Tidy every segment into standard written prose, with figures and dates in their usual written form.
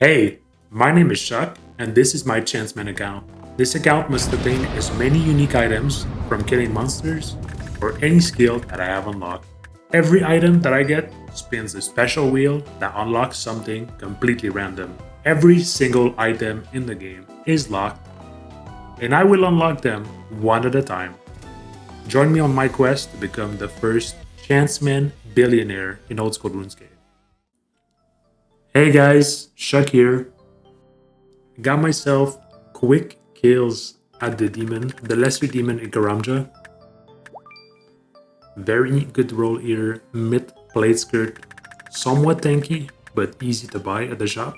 Hey, my name is Shuk, and this is my ChanceMan account. This account must contain as many unique items, from killing monsters, or any skill that I have unlocked. Every item that I get spins a special wheel that unlocks something completely random. Every single item in the game is locked, and I will unlock them one at a time. Join me on my quest to become the first ChanceMan billionaire in old school RuneScape. Hey guys, Shuk here. Got myself quick kills at the lesser demon in Karamja. Very good roll here, mid plate skirt, somewhat tanky, but easy to buy at the shop.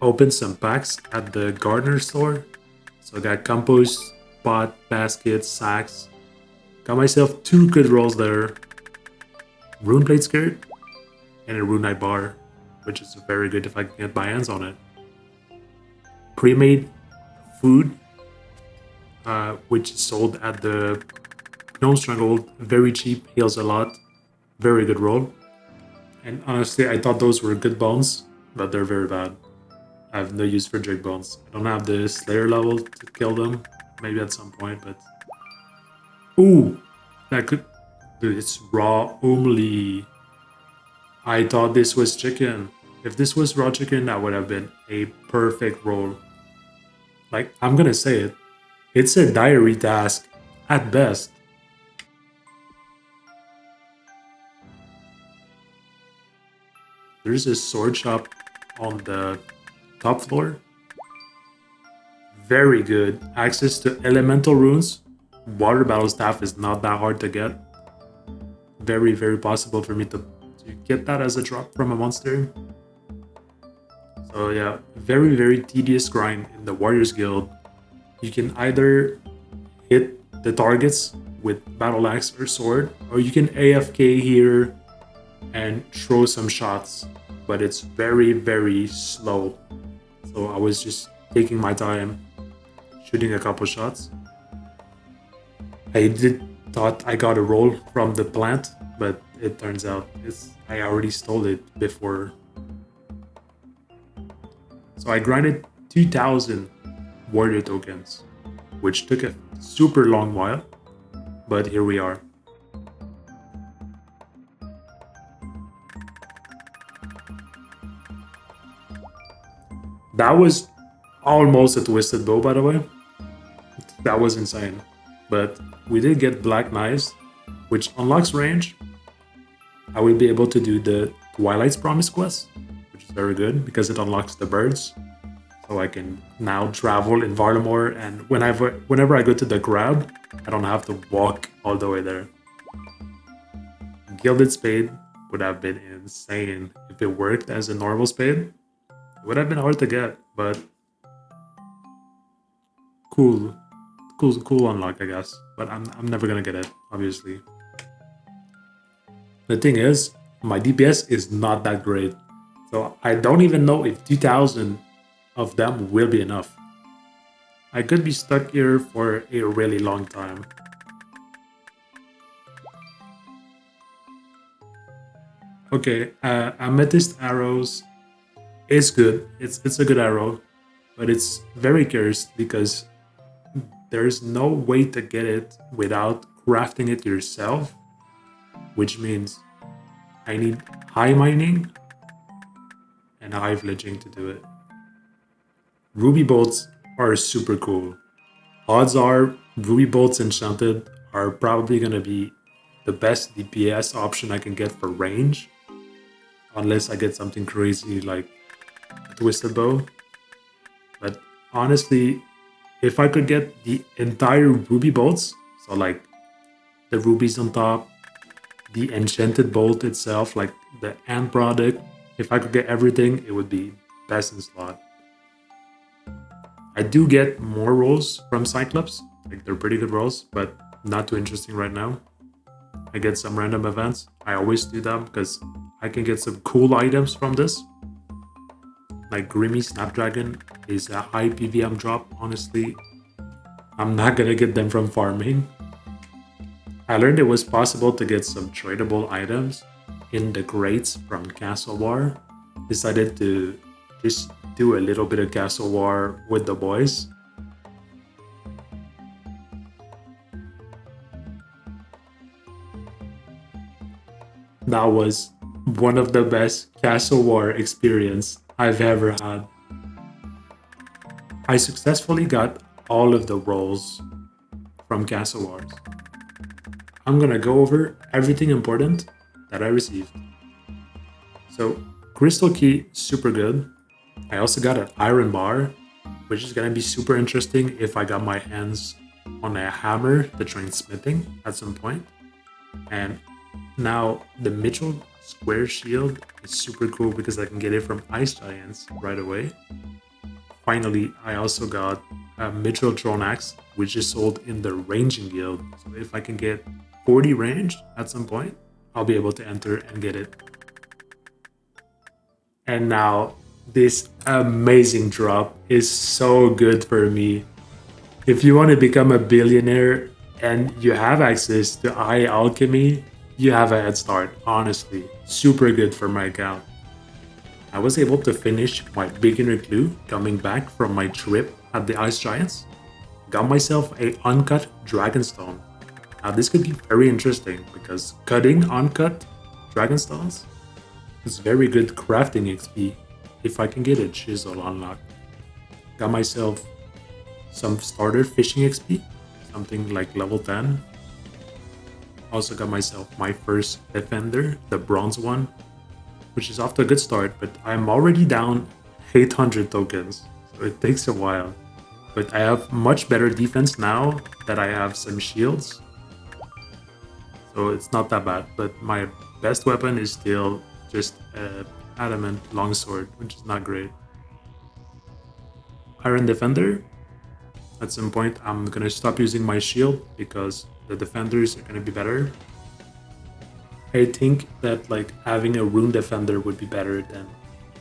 Opened some packs at the gardener store. So I got compost, pot, baskets, sacks. Got myself two good rolls there. Rune plate skirt and a rune knight bar, which is very good if I can get my hands on it. Pre-made food, which is sold at the Gnome Stronghold, very cheap, heals a lot, very good roll. And honestly, I thought those were good bones, but they're very bad. I have no use for Drake bones. I don't have the Slayer level to kill them, maybe at some point, but... Ooh! That could... Dude, it's raw only. I thought this was chicken. If this was raw chicken, that would have been a perfect roll. Like, I'm gonna say it. It's a diary task, at best. There's a sword shop on the top floor. Very good. Access to elemental runes. Water battle staff is not that hard to get. Very, very possible for me to get that as a drop from a monster. So yeah, very, very tedious grind in the Warriors Guild. You can either hit the targets with battle axe or sword, or you can AFK here and throw some shots, but it's very, very slow. So I was just taking my time, shooting a couple shots. I thought I got a roll from the plant, but it turns out I already stole it before. So I grinded 2,000 warrior tokens, which took a super long while, but here we are. That was almost a twisted bow, by the way. That was insane. But we did get black knives, which unlocks range. I will be able to do the Twilight's Promise quest, which is very good because it unlocks the birds. So I can now travel in Varlamore, and whenever I go to the crowd, I don't have to walk all the way there. Gilded Spade would have been insane if it worked as a normal spade. It would have been hard to get, but cool unlock, I guess. But I'm never gonna get it, obviously. The thing is, my DPS is not that great, so I don't even know if 2,000 of them will be enough. I could be stuck here for a really long time. Okay, Amethyst Arrows is good. It's a good arrow, but it's very cursed because there's no way to get it without crafting it yourself, which means I need high mining and high villaging to do it. Ruby bolts are super cool. Odds are ruby bolts enchanted are probably gonna be the best DPS option I can get for range, unless I get something crazy like a twisted bow. But honestly, if I could get the entire ruby bolts, so like the rubies on top, the enchanted bolt itself, like the end product, if I could get everything, it would be best in slot. I do get more rolls from Cyclops, like they're pretty good rolls, but not too interesting right now. I get some random events. I always do them because I can get some cool items from this. Like Grimy Snapdragon is a high PVM drop, honestly. I'm not gonna get them from farming. I learned it was possible to get some tradable items in the crates from Castle War. Decided to just do a little bit of castle war with the boys. That was one of the best castle war experience I've ever had. I successfully got all of the rolls from Castle Wars. I'm gonna go over everything important that I received. So, Crystal Key, super good. I also got an Iron Bar, which is gonna be super interesting if I got my hands on a hammer to train smithing at some point. And now the Mitchell Square Shield is super cool because I can get it from Ice Giants right away. Finally, I also got a Mitchell Drone Axe, which is sold in the Ranging Guild. So if I can get 40 range at some point, I'll be able to enter and get it. And now, this amazing drop is so good for me. If you want to become a billionaire and you have access to Eye Alchemy, you have a head start, honestly. Super good for my account. I was able to finish my beginner clue coming back from my trip at the Ice Giants. Got myself a uncut Dragonstone. Now this could be very interesting because cutting uncut Dragonstones is very good crafting XP if I can get a chisel unlocked. Got myself some starter fishing XP, something like level 10. Also got myself my first defender, the bronze one, which is off to a good start, but I'm already down 800 tokens, so it takes a while. But I have much better defense now that I have some shields, so it's not that bad. But my best weapon is still just an adamant longsword, which is not great. Iron Defender. At some point, I'm gonna stop using my shield because the defenders are gonna be better. I think that like having a rune defender would be better than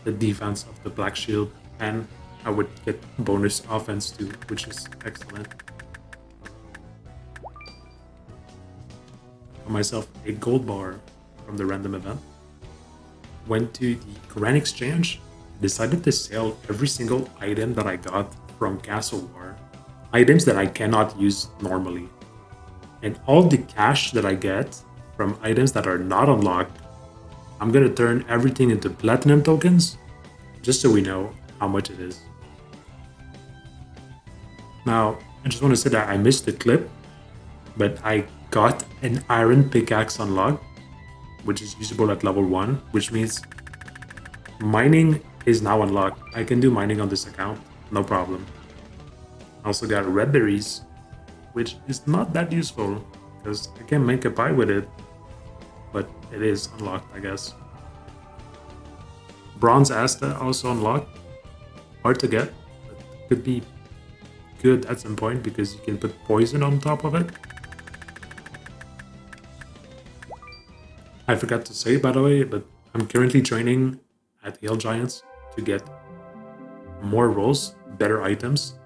the defense of the black shield, and I would get bonus offense too, which is excellent. Got myself a gold bar from the random event. Went to the Grand Exchange, decided to sell every single item that I got from Castle War, items that I cannot use normally. And all the cash that I get from items that are not unlocked, I'm gonna turn everything into platinum tokens, just so we know how much it is. Now, I just want to say that I missed the clip, but I got an iron pickaxe unlocked, which is usable at level 1, which means mining is now unlocked. I can do mining on this account, no problem. I also got red berries, which is not that useful, because I can make a pie with it, but it is unlocked, I guess. Bronze Asta also unlocked. Hard to get, but could be good at some point because you can put poison on top of it. I forgot to say, by the way, but I'm currently training at Hill Giants to get more rolls, better items.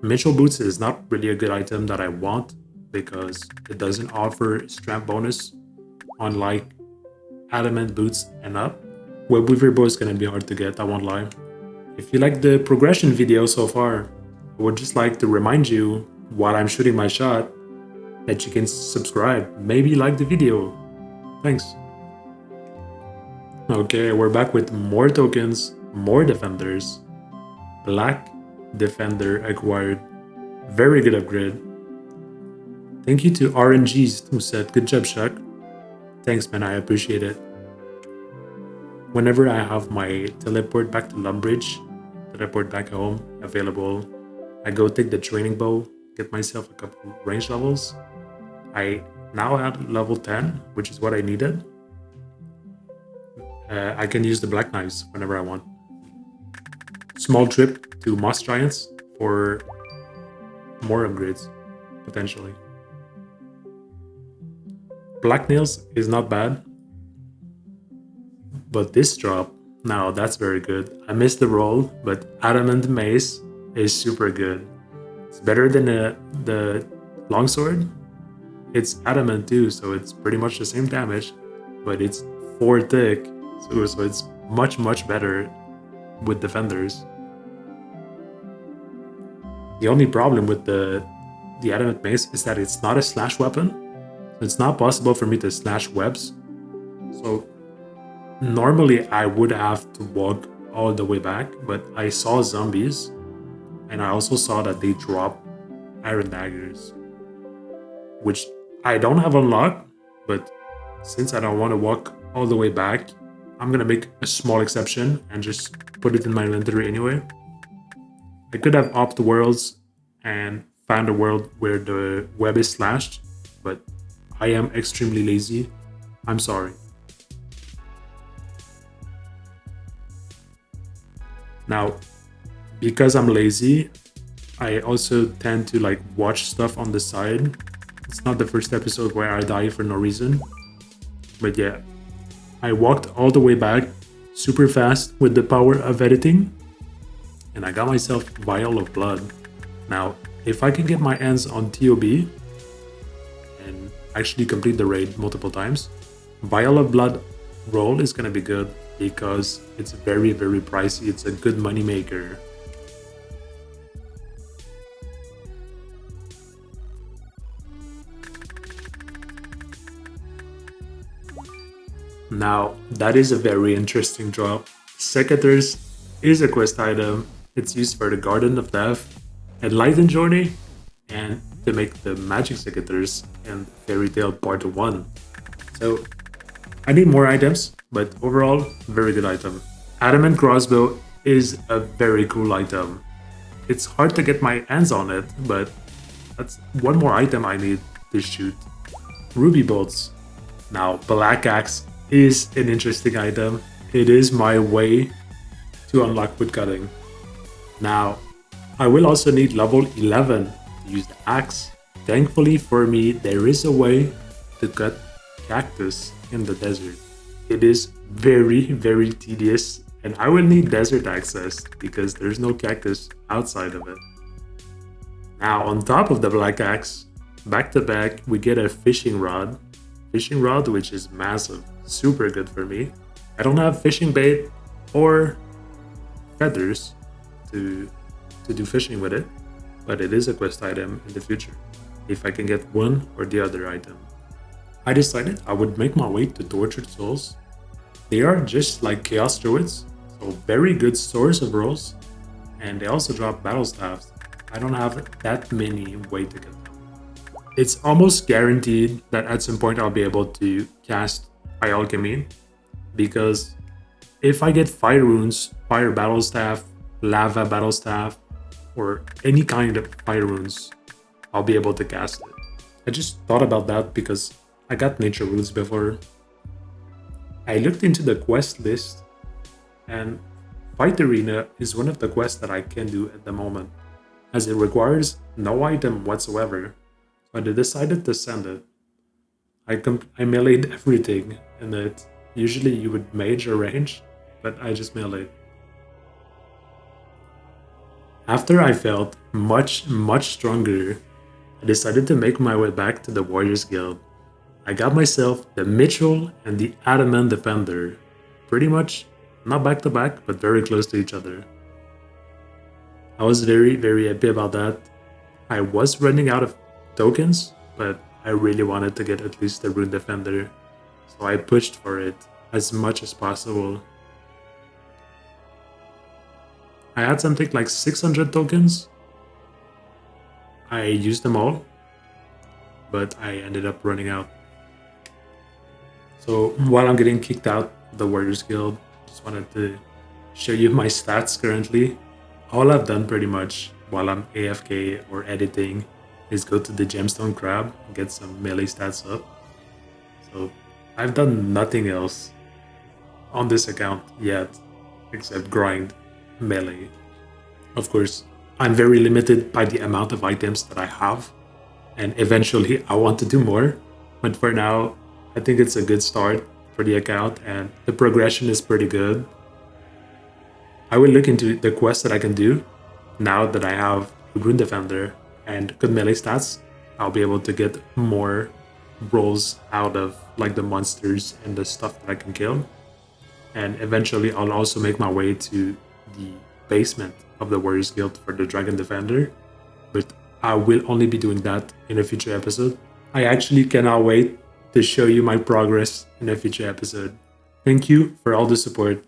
Mitchell Boots is not really a good item that I want because it doesn't offer strength bonus unlike Adamant Boots and up. Web Weaver Bow is gonna be hard to get, I won't lie. If you like the progression video so far, I would just like to remind you, while I'm shooting my shot, that you can subscribe, maybe like the video. Thanks. Okay, we're back with more tokens, more defenders. Black Defender acquired. Very good upgrade. Thank you to RNGs who said, good job, Shuk. Thanks, man, I appreciate it. Whenever I have my teleport back to Lumbridge, teleport back home available, I go take the training bow, get myself a couple range levels. I now have level 10, which is what I needed. I can use the black knives whenever I want. Small trip to Moss Giants for more upgrades, potentially. Black nails is not bad, but this drop, now that's very good. I missed the roll, but Adamant Mace is super good. It's better than the longsword. It's adamant too, so it's pretty much the same damage, but it's 4 thick, so it's much better. with defenders. The only problem with the adamant mace is that it's not a slash weapon. So it's not possible for me to slash webs. So normally I would have to walk all the way back, but I saw zombies and I also saw that they drop iron daggers, which I don't have unlocked, but since I don't want to walk all the way back, I'm gonna make a small exception and just put it in my inventory anyway. I could have opted worlds and found a world where the web is slashed, but I am extremely lazy. I'm sorry. Now, because I'm lazy, I also tend to like watch stuff on the side. It's not the first episode where I die for no reason. But yeah, I walked all the way back super fast with the power of editing, and I got myself Vial of Blood. Now, if I can get my hands on TOB and actually complete the raid multiple times, Vial of Blood roll is gonna be good because it's very, very pricey. It's a good money maker. Now, that is a very interesting drop. Secateurs is a quest item. It's used for the Garden of Death, Enlightened Journey, and to make the magic secateurs in Fairy Tail Part 1. So, I need more items, but overall, very good item. Adamant Crossbow is a very cool item. It's hard to get my hands on it, but that's one more item I need to shoot. Ruby Bolts. Now, Black Axe is an interesting item. It is my way to unlock woodcutting. Now, I will also need level 11 to use the axe. Thankfully for me, there is a way to cut cactus in the desert. It is very, very tedious, and I will need desert access because there's no cactus outside of it. Now, on top of the black axe, back to back, we get a fishing rod. Fishing rod, which is massive, super good for me. I don't have fishing bait or feathers to do fishing with it, but it is a quest item in the future, if I can get one or the other item. I decided I would make my way to Tortured Souls. They are just like Chaos Druids, so very good source of rolls, and they also drop battle staffs. I don't have that many way to get them. It's almost guaranteed that at some point I'll be able to cast High Alchemy, because if I get Fire Runes, Fire Battle Staff, Lava Battle Staff, or any kind of Fire Runes, I'll be able to cast it. I just thought about that because I got Nature Roots before. I looked into the quest list, and Fight Arena is one of the quests that I can do at the moment, as it requires no item whatsoever, but I decided to send it. I meleeed everything in it. Usually you would mage or range, but I just meleeed. After I felt much stronger, I decided to make my way back to the Warriors Guild. I got myself the Mitchell and the Adamant Defender. Pretty much, not back to back, but very close to each other. I was very happy about that. I was running out of tokens, but I really wanted to get at least the Rune Defender, so I pushed for it as much as possible. I had something like 600 tokens. I used them all, but I ended up running out. So while I'm getting kicked out of the Warriors Guild, just wanted to show you my stats currently. All I've done pretty much while I'm AFK or editing is go to the Gemstone Crab and get some melee stats up. So I've done nothing else on this account yet except grind melee. Of course, I'm very limited by the amount of items that I have, and eventually I want to do more, but for now I think it's a good start for the account and the progression is pretty good. I will look into the quests that I can do now that I have Rune Defender and good melee stats. I'll be able to get more rolls out of like the monsters and the stuff that I can kill. And eventually I'll also make my way to the basement of the Warriors Guild for the Dragon Defender, but I will only be doing that in a future episode. I actually cannot wait to show you my progress in a future episode. Thank you for all the support.